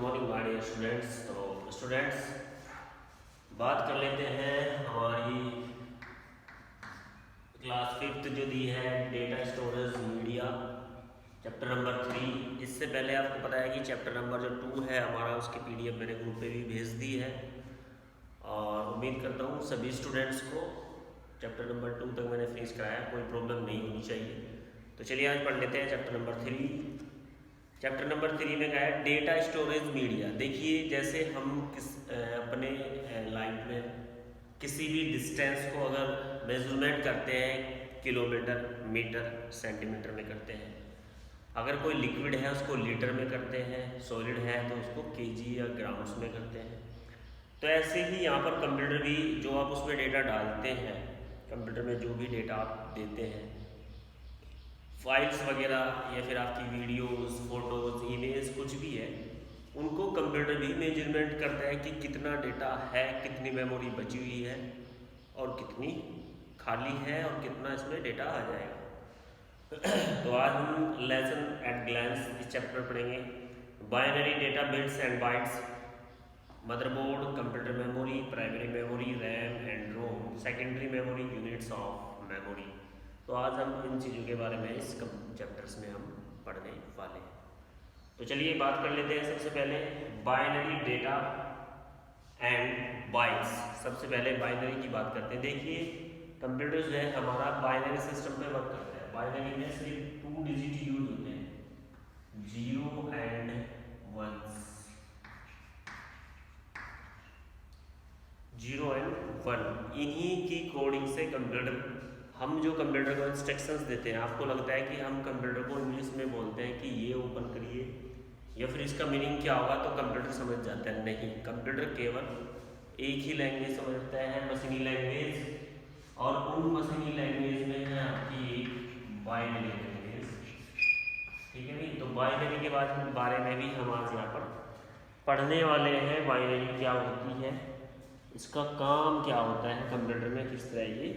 Morning my dear students. तो students, बात कर लेते हैं हमारी क्लास फिफ्थ जो दी है data storage media chapter number 3। इससे पहले आपको पता है कि चैप्टर नंबर जो 2 है हमारा, उसकी पीडीएफ मैंने ग्रुप पे भी भेज दी है और उम्मीद करता हूँ सभी स्टूडेंट्स को चैप्टर नंबर 2 तक मैंने फिनिश कराया, कोई प्रॉब्लम नहीं होनी चाहिए। तो चलिए आज पढ़ लेते हैं चैप्टर नंबर 3। चैप्टर नंबर 3 में क्या है, डेटा स्टोरेज मीडिया। देखिए, जैसे हम अपने लाइफ में किसी भी डिस्टेंस को अगर मेजरमेंट करते हैं किलोमीटर, मीटर, सेंटीमीटर में करते हैं, अगर कोई लिक्विड है उसको लीटर में करते हैं, सॉलिड है तो उसको केजी या ग्राम्स में करते हैं। तो ऐसे ही यहाँ पर कंप्यूटर भी, जो आप उसमें डेटा डालते हैं, कंप्यूटर में जो भी डेटा आप देते हैं, फाइल्स वगैरह या फिर आपकी वीडियोस, फोटोज, इमेज, कुछ भी है, उनको कंप्यूटर भी मेजरमेंट करता है कि कितना डेटा है, कितनी मेमोरी बची हुई है और कितनी खाली है और कितना इसमें डेटा आ जाएगा। तो आज हम लेसन एट ग्लैंस इस चैप्टर पढ़ेंगे। Binary data bits and bytes, motherboard, computer memory, primary memory, RAM and ROM, secondary memory, units of memory. तो आज हम इन चीज़ों के बारे में इस चैप्टर्स में हम पढ़ने वाले हैं। तो चलिए बात कर लेते हैं सबसे पहले बाइनरी डेटा एंड बाइट्स। सबसे पहले बाइनरी की बात करते हैं। देखिए, कंप्यूटर जो है हमारा बाइनरी सिस्टम पे वर्क करता है। बाइनरी में सिर्फ 2 डिजिट यूज होते हैं, 0 एंड 1, 0 एंड 1। इन्हीं की कोडिंग से कंप्यूटर, हम जो कंप्यूटर को इंस्ट्रक्शंस देते हैं, आपको लगता है कि हम कंप्यूटर को इंग्लिश में बोलते हैं कि ये ओपन करिए या फिर इसका मीनिंग क्या होगा तो कंप्यूटर समझ जाता है। नहीं, कंप्यूटर केवल एक ही लैंग्वेज समझता है, मशीनी लैंग्वेज, और उन मशीनी लैंग्वेज में है आपकी एक बाइनरी लैंग्वेज। ठीक है भाई, तो बाइनरी के बारे में भी हम आज यहाँ पर पढ़ने वाले हैं। बाइनरी क्या होती है, इसका काम क्या होता है, कंप्यूटर में किस तरह ये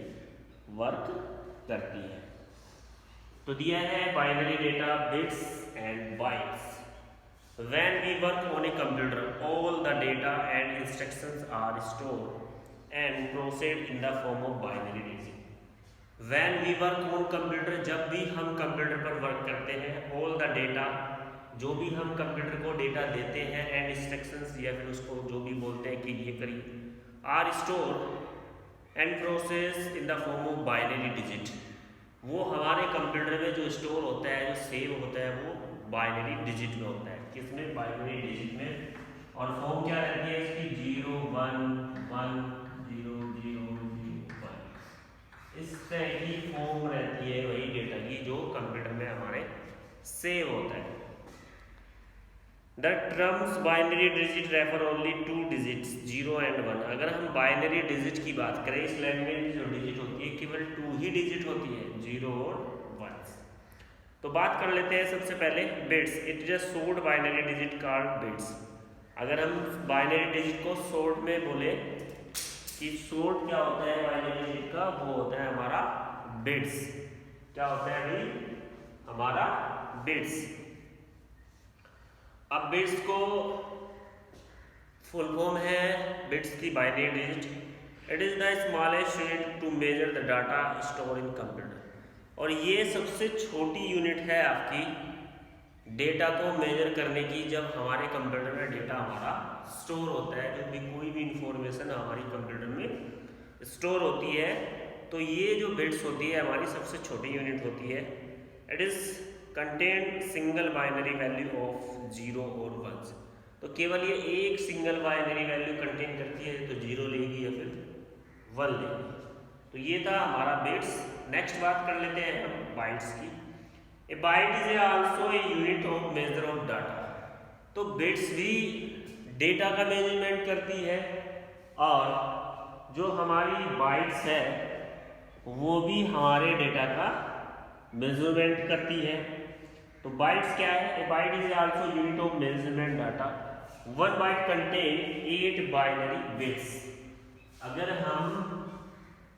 वर्क करती है। तो दिया है binary data bits and bytes. When we work on a computer, all the data and instructions are stored and processed in the form of binary digit. When we work on computer, जब भी हम computer पर work करते हैं, all the data, जो भी हम computer को डेटा देते हैं, and instructions या फिर उसको जो भी बोलते हैं कि ये करिए, are stored and processed in the form of binary digit। वो हमारे कंप्यूटर में जो स्टोर होता है, जो सेव होता है, वो बाइनरी डिजिट में होता है। किसमें? बाइनरी डिजिट में। और फॉर्म क्या रहती है इसकी? 0 1 1 0 0 0 1। इस तरह की फॉर्म रहती है वही डेटा की जो कंप्यूटर में हमारे सेव होता है। The terms binary digit refer only to digits 0 and 1। अगर हम बाइनरी डिजिट की बात करें, इस लैंग्वेज में जो डिजिट होती है केवल 2 ही डिजिट होती है, 0 और 1। तो बात कर लेते हैं सबसे पहले bits. It is a short binary digit called bits. अगर हम बाइनरी डिजिट को शॉर्ट में बोले कि शॉर्ट क्या होता है बाइनरी डिजिट का, वो होता है हमारा बिट्स। क्या होता है भाई? हमारा बिट्स। अब बिट्स को फुल फॉर्म है बिट्स की binary digit. It is the smallest unit to measure the data store in computer. और ये सबसे छोटी यूनिट है आपकी डेटा को मेजर करने की, जब हमारे कंप्यूटर में डेटा हमारा स्टोर होता है। जब भी कोई भी इंफॉर्मेशन हमारी कंप्यूटर में स्टोर होती है तो ये जो बिट्स होती है हमारी सबसे छोटी यूनिट होती है। It is contain single binary value of 0 और 1। तो केवल ये एक सिंगल बाइनरी वैल्यू कंटेन करती है, तो 0 लेगी या फिर 1 लेगी। तो ये था हमारा बिट्स। नेक्स्ट बात कर लेते हैं हम बाइट्स की। ए byte is also a unit of measure of data. तो बिट्स भी डेटा का मेजरमेंट करती है और जो हमारी बाइट्स है वो भी हमारे डेटा का मेजरमेंट करती है। तो बाइट्स क्या है? A byte is also unit of measurement data. 1 byte contain 8 binary bits. अगर हम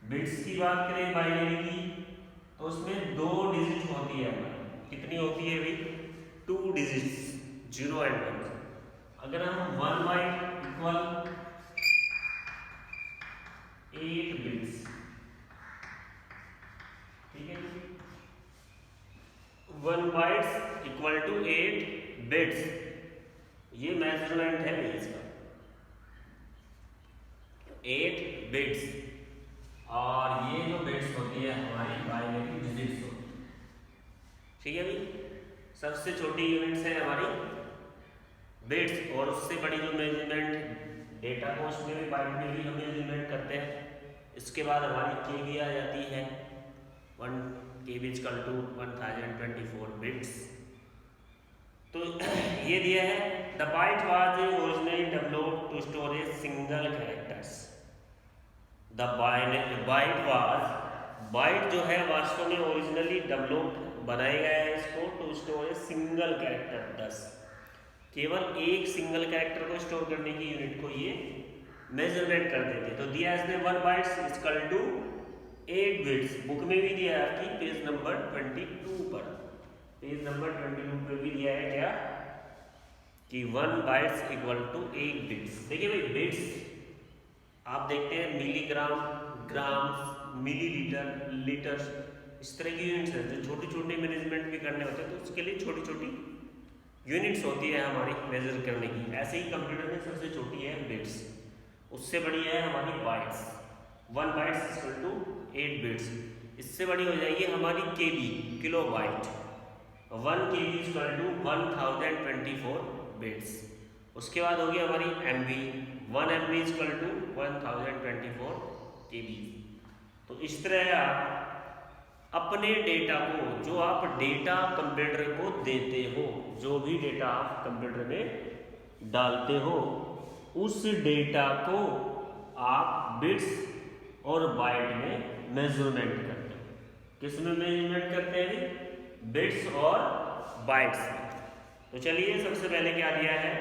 बिट्स की बात करें बाइनरी की, तो उसमें 2 डिजिट होती है हमारी। कितनी होती है भाई? 2 डिजिट्स, 0 एंड 1। अगर हम 1 बाइट इक्वल 8 बिट्स, ठीक है, 1 बाइट्स इक्वल टू 8 बिट्स, ये मेजरमेंट है इसका 8 बिट्स, और ये जो बिट्स होती है हमारी बाइनरी डिजिट्स होती है, ठीक है भाई। सबसे छोटी यूनिट्स है हमारी बिट्स, और उससे बड़ी जो मेजरमेंट डेटा को उसमें भी बाइट में भी हम मेजरमेंट करते हैं। इसके बाद हमारी केबी आ जाती है, 1 KB इक्वल टू 1024 बिट्स। तो ये दिया है the byte was originally developed to store a single characters. The byte जो है वास्तव में ओरिजिनली डेवलप्ड बनाया गया है इसको to store a single character 10, केवल एक सिंगल कैरेक्टर को स्टोर करने की यूनिट को ये मेजरमेंट कर देते। तो दिया इसने 1 bytes equal to 8 bits, book में भी दिया है आपकी पेज नंबर 22 पर, पेज नंबर 22 पे भी दिया है क्या कि 1 बाइट्स इक्वल टू 8 बिट्स। देखिए भाई बिट्स आप देखते हैं मिलीग्राम, ग्राम्स, मिलीलीटर, लीटर्स, इस तरह की यूनिट्स है जो छोटे छोटे मैनेजमेंट भी करने होते हैं, तो उसके लिए छोटी छोटी यूनिट्स होती है हमारी मेजर करने की। ऐसे ही कंप्यूटर में सबसे छोटी है बिट्स, उससे बड़ी है हमारी bytes, 1 bytes equal to 8 bits. इससे बड़ी हो जाएगी हमारी KB, kilobyte, 1 KB equal to 1024 bits. उसके बाद होगी हमारी MB, 1 MB equal to 1024 KB। तो इस तरह आप अपने डेटा को, जो आप डेटा कंप्यूटर को देते हो, जो भी डेटा आप कंप्यूटर में डालते हो, उस डेटा को आप बिट्स और बाइट में मेजरमेंट करते हो। किस में मेजरमेंट करते हैं? बिट्स और बाइट्स में। तो चलिए सबसे पहले क्या दिया है,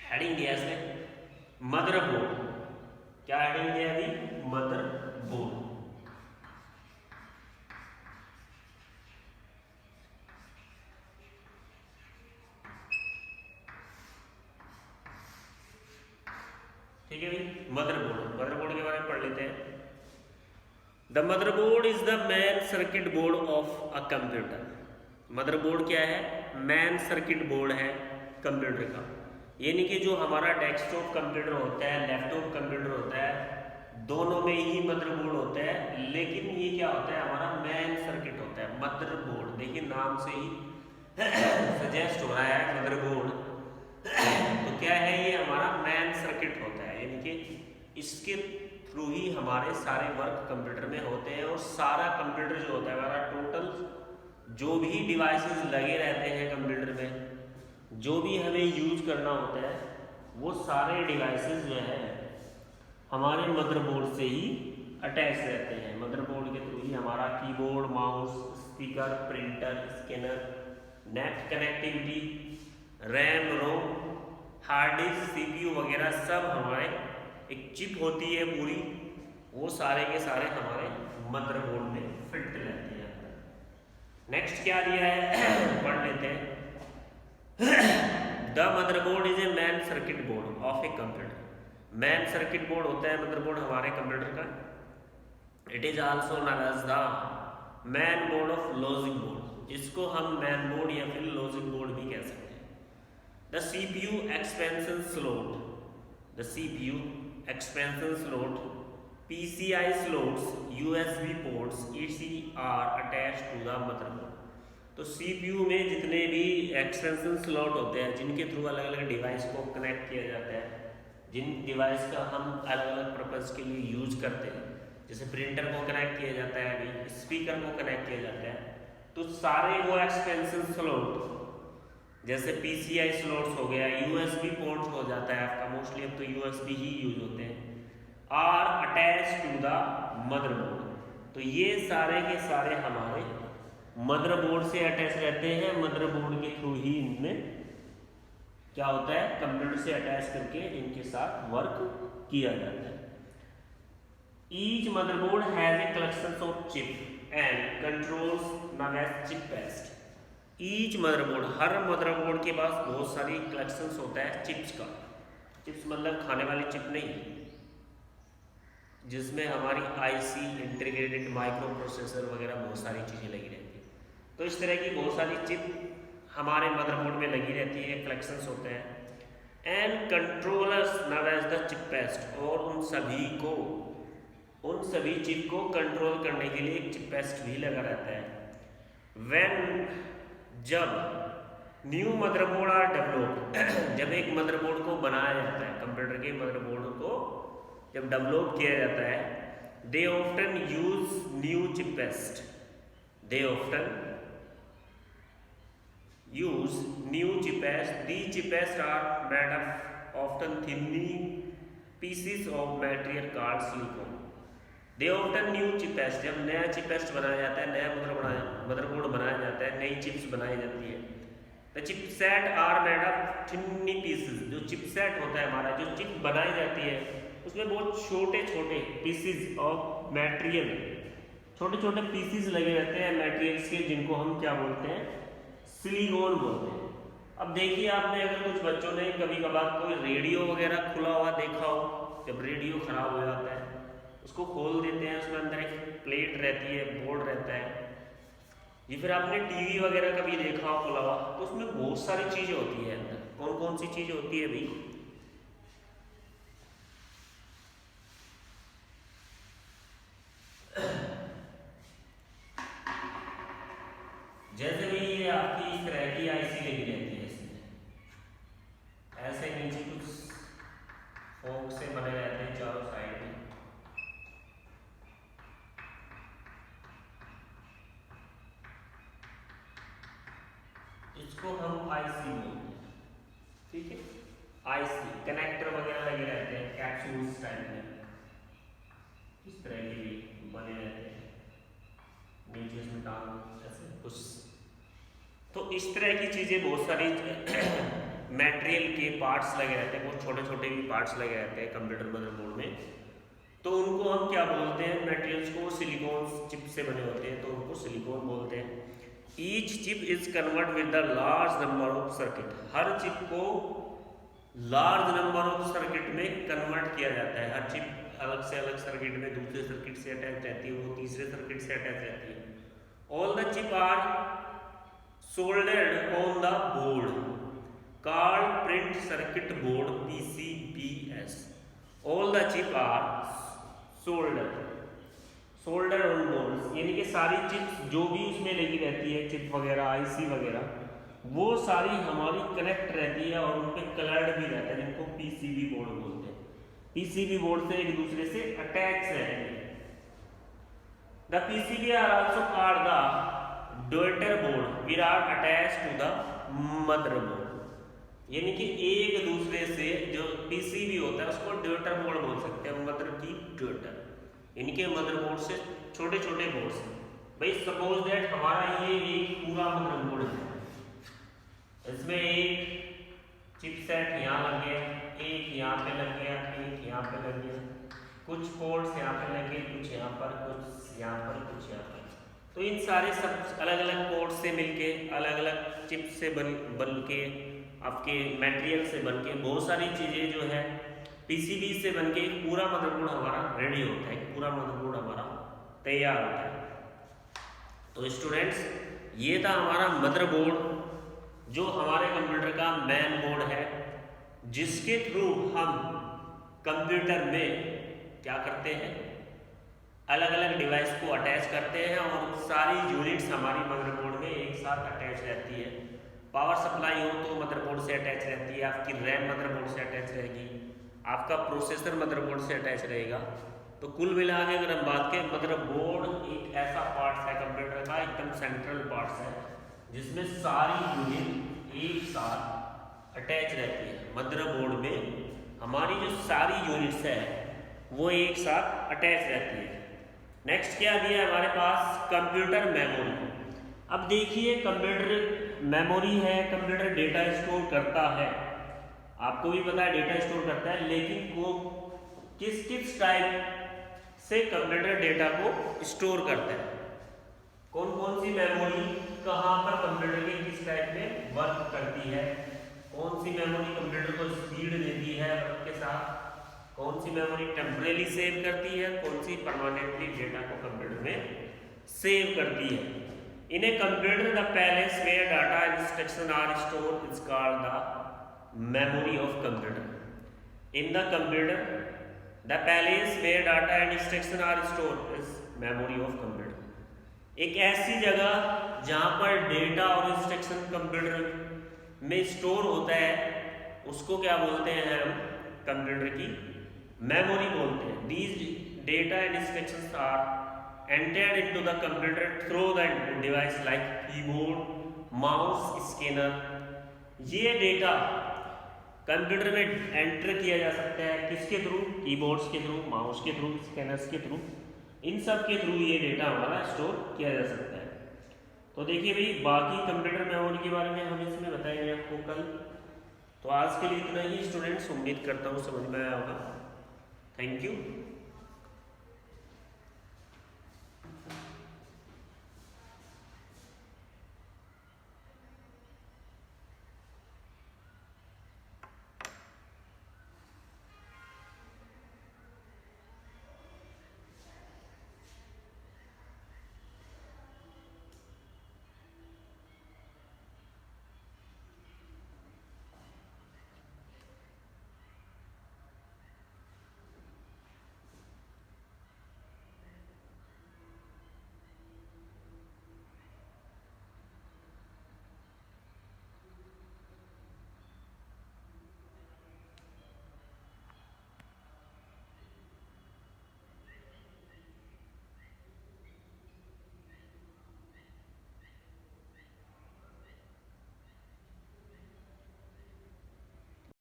हेडिंग दिया इसने मदरबोर्ड। क्या हेडिंग दिया है? मदरबोर्ड। ठीक है भाई, मदरबोर्ड, मदरबोर्ड के बारे में पढ़ लेते हैं। The motherboard is the main circuit board of a computer. Motherboard क्या है? मेन सर्किट बोर्ड है कंप्यूटर का, यानी कि जो हमारा डेस्कटॉप कंप्यूटर होता है, लैपटॉप कंप्यूटर होता है, दोनों में ही मदरबोर्ड होता है, लेकिन ये क्या होता है, हमारा मेन सर्किट होता है मदरबोर्ड। देखिए नाम से ही सजेस्ट हो रहा है मदरबोर्ड, तो क्या है ये हमारा मेन सर्किट होता है, यानी कि इसके थ्रू ही हमारे सारे वर्क कंप्यूटर में होते हैं। और सारा कंप्यूटर जो होता है हमारा, टोटल जो भी डिवाइसेस लगे रहते हैं कंप्यूटर में, जो भी हमें यूज करना होता है, वो सारे डिवाइसेस जो है हमारे मदरबोर्ड से ही अटैच रहते हैं। मदरबोर्ड के थ्रू ही हमारा keyboard, mouse, speaker, printer, scanner, net connectivity, RAM, ROM, hard disk, CPU वगैरह सब हमारे एक चिप होती है पूरी, वो सारे के सारे हमारे मदरबोर्ड में फिट रहते हैं। नेक्स्ट क्या दिया है पढ़ लेते हैं। The motherboard is a main circuit board of a computer. Main circuit board होता है मदरबोर्ड हमारे कंप्यूटर का। It is also known as the main board of logic board, जिसको हम मैन बोर्ड या फिर लॉजिक बोर्ड भी कह सकते हैं। The CPU expansion slot, the CPU expansion slot, PCI slots, USB ports EC are attached to the motherboard. तो CPU में जितने भी एक्सटेंशन स्लॉट होते हैं, जिनके थ्रू अलग अलग डिवाइस को कनेक्ट किया जाता है, जिन डिवाइस का हम अलग अलग पर्पज़ के लिए यूज करते हैं, जैसे प्रिंटर को कनेक्ट किया जाता है, अभी स्पीकर को कनेक्ट किया जाता है, तो सारे वो एक्सटेंशन स्लॉट जैसे PCI स्लॉट्स हो गया, USB पोर्ट्स हो जाता है आपका, मोस्टली अब तो USB ही यूज होते हैं, are attach to the motherboard. तो ये सारे के सारे हमारे मदरबोर्ड से अटैच रहते हैं। मदरबोर्ड के थ्रू ही इनमें क्या होता है, कंप्यूटर से अटैच करके इनके साथ वर्क किया जाता है। Each motherboard has a collection of chip and controls known as chip based. Each motherboard, हर मदरबोर्ड के पास बहुत सारी कलेक्शंस होता है चिप्स का। चिप्स मतलब खाने वाली चिप नहीं, जिसमें हमारी आईसी, इंटीग्रेटेड माइक्रो प्रोसेसर वगैरह बहुत सारी चीज़ें लगी रहती है। तो इस तरह की बहुत सारी चिप हमारे मदरबोर्ड में लगी रहती है, कलेक्शंस होते हैं। And controllers now as the chipset, और उन सभी चिप को कंट्रोल करने के लिए एक चिपेस्ट भी लगा रहता है। व्हेन, जब न्यू मदरबोर्ड आर डेवलप्ड, जब एक मदरबोर्ड को बनाया जाता है, कंप्यूटर के मदरबोर्ड को जब डेवलप किया जाता है, दे often use new cheapest, they often use new chipettes. These chipettes are made of often thinning pieces of material called silicon. They often new chipettes, जब नया चिपेस्ट बनाया जाता है, नया मदरबोर्ड बनाया जाता है, नई चिप्स बनाई जाती है, the chipset are made of thinny pieces. जो चिपसेट होता है हमारा, जो चिप बनाई जाती है, उसमें बहुत छोटे छोटे पीसीज ऑफ मटेरियल, छोटे छोटे पीसीज लगे रहते हैं मटेरियल्स के, जिनको हम क्या बोलते हैं, सिलिकॉन बोलते हैं। अब देखिए, आपने अगर कुछ बच्चों ने कभी कभार कोई रेडियो वगैरह खुला हुआ देखा हो, जब रेडियो खराब हो जाता है उसको खोल देते हैं, उसमें अंदर एक प्लेट रहती है, बोर्ड रहता है। ये फिर आपने टीवी वगैरह कभी देखा हो खुला हुआ, तो उसमें बहुत सारी चीजें होती है अंदर। कौन कौन सी चीज होती है भाई? जैसे भी ये आपकी इस तरह की आईसी लगी रहती है, इसमें ऐसे नीचे कुछ फोक से बने रहते हैं चारों साइड में, इसको हम आईसी बोलते हैं, ठीक है। आईसी कनेक्टर वगैरह लगे रहते हैं, कैप्सूल्स टाइप में इस तरह के भी बने रहते हैं, नीचे इसमें टांग ऐसे कुछ। तो इस तरह की चीज़ें बहुत सारी मटेरियल के पार्ट्स लगे रहते हैं, बहुत छोटे छोटे भी पार्ट्स लगे रहते हैं कंप्यूटर मदरबोर्ड में। तो उनको हम क्या बोलते हैं, मटेरियल्स को सिलिकॉन चिप से बने होते हैं, तो उनको सिलिकॉन बोलते हैं। Each chip is convert with the large number of circuit, her chip को लार्ज नंबर ऑफ सर्किट में कन्वर्ट किया जाता है। हर चिप अलग से अलग सर्किट में, दूसरे सर्किट से अटैच रहती है, वो तीसरे सर्किट से अटैच रहती है। All the chip are soldered on the board called print circuit board PCBs. All the chip are soldered on boards, यानी कि सारी चिप्स जो भी उसमें लगी रहती है, चिप वगैरह, आईसी वगैरह, वो सारी हमारी कनेक्ट रहती है और उन पे कलर्ड भी रहता है, जिनको पीसीबी बोर्ड बोलते हैं। पीसीबी बोर्ड से एक दूसरे से अटैच रहेंगे। The PCB are also called the daughter board which are attached to the motherboard, यानी कि एक दूसरे से जो पीसीबी होता है उसको डॉटर बोर्ड बोल सकते हैं, मदर की डॉटर, इनके मदरबोर्ड से छोटे छोटे बोर्ड से। भाई सपोज दैट हमारा ये एक पूरा मदरबोर्ड है, इसमें एक चिपसेट यहाँ लग गया, एक यहाँ पे लग गया, एक यहाँ पे लग गया, कुछ पोर्ट्स यहाँ पे लगे, कुछ यहाँ पर, कुछ यहाँ पर, कुछ यहाँ पर। तो इन सारे सब अलग अलग पोर्ट्स से मिलके, अलग अलग चिप से बन के, आपके मटेरियल से बनके, बहुत सारी चीज़ें जो है पीसीबी से बनके एक पूरा मदरबोर्ड हमारा रेडी होता है, पूरा मदरबोर्ड हमारा तैयार होता है। तो स्टूडेंट्स, ये था हमारा मदरबोर्ड, जो हमारे कंप्यूटर का मेन बोर्ड है, जिसके थ्रू हम कंप्यूटर में क्या करते हैं, अलग अलग डिवाइस को अटैच करते हैं और सारी यूनिट्स हमारी मदरबोर्ड में एक साथ अटैच रहती है। पावर सप्लाई हो तो मदरबोर्ड से अटैच रहती है, आपकी रैम मदरबोर्ड से अटैच रहेगी, आपका प्रोसेसर मदरबोर्ड से अटैच रहेगा। तो कुल मिला के अगर हम बात करें, मदरबोर्ड एक ऐसा पार्ट है कंप्यूटर का, एकदम सेंट्रल पार्ट है, जिसमें सारी यूनिट एक साथ अटैच रहती है। मदरबोर्ड में हमारी जो सारी यूनिट्स है वो एक साथ अटैच रहती है। नेक्स्ट क्या दिया है हमारे पास, कंप्यूटर मेमोरी। अब देखिए, कंप्यूटर मेमोरी है, कंप्यूटर डेटा स्टोर करता है, आपको भी पता है डेटा स्टोर करता है, लेकिन वो किस किस टाइप से कंप्यूटर डेटा को स्टोर करता है। कौन कौन सी मेमोरी कहाँ पर कंप्यूटर के किस टाइप में वर्क करती है, कौन सी मेमोरी कंप्यूटर को स्पीड देती है वर्क के साथ, कौन सी मेमोरी टेम्परेरी सेव करती है, कौन सी परमानेंटली डेटा को कंप्यूटर में सेव करती है। In a computer the place where data instruction are stored is called the memory of computer. In the computer the place where data and instruction are stored is memory of computer. एक ऐसी जगह जहां पर data और instruction computer में store होता है उसको क्या बोलते हैं हम, कंप्यूटर की मेमोरी बोलते हैं। These data and instructions are entered into the computer through the device like keyboard, mouse, scanner. ये डेटा कंप्यूटर में एंटर किया जा सकता है किसके थ्रू, कीबोर्ड्स के थ्रू, माउस के थ्रू, स्कैनर्स के थ्रू, इन सब के थ्रू ये डेटा हमारा स्टोर किया जा सकता है। तो देखिए भाई बाकी कंप्यूटर मेमोरी के बारे में हम इसमें बताएंगे आपको कल। तो आज के लिए इतना ही स्टूडेंट्स, उम्मीद करता हूँ समझ में आया होगा। Thank you.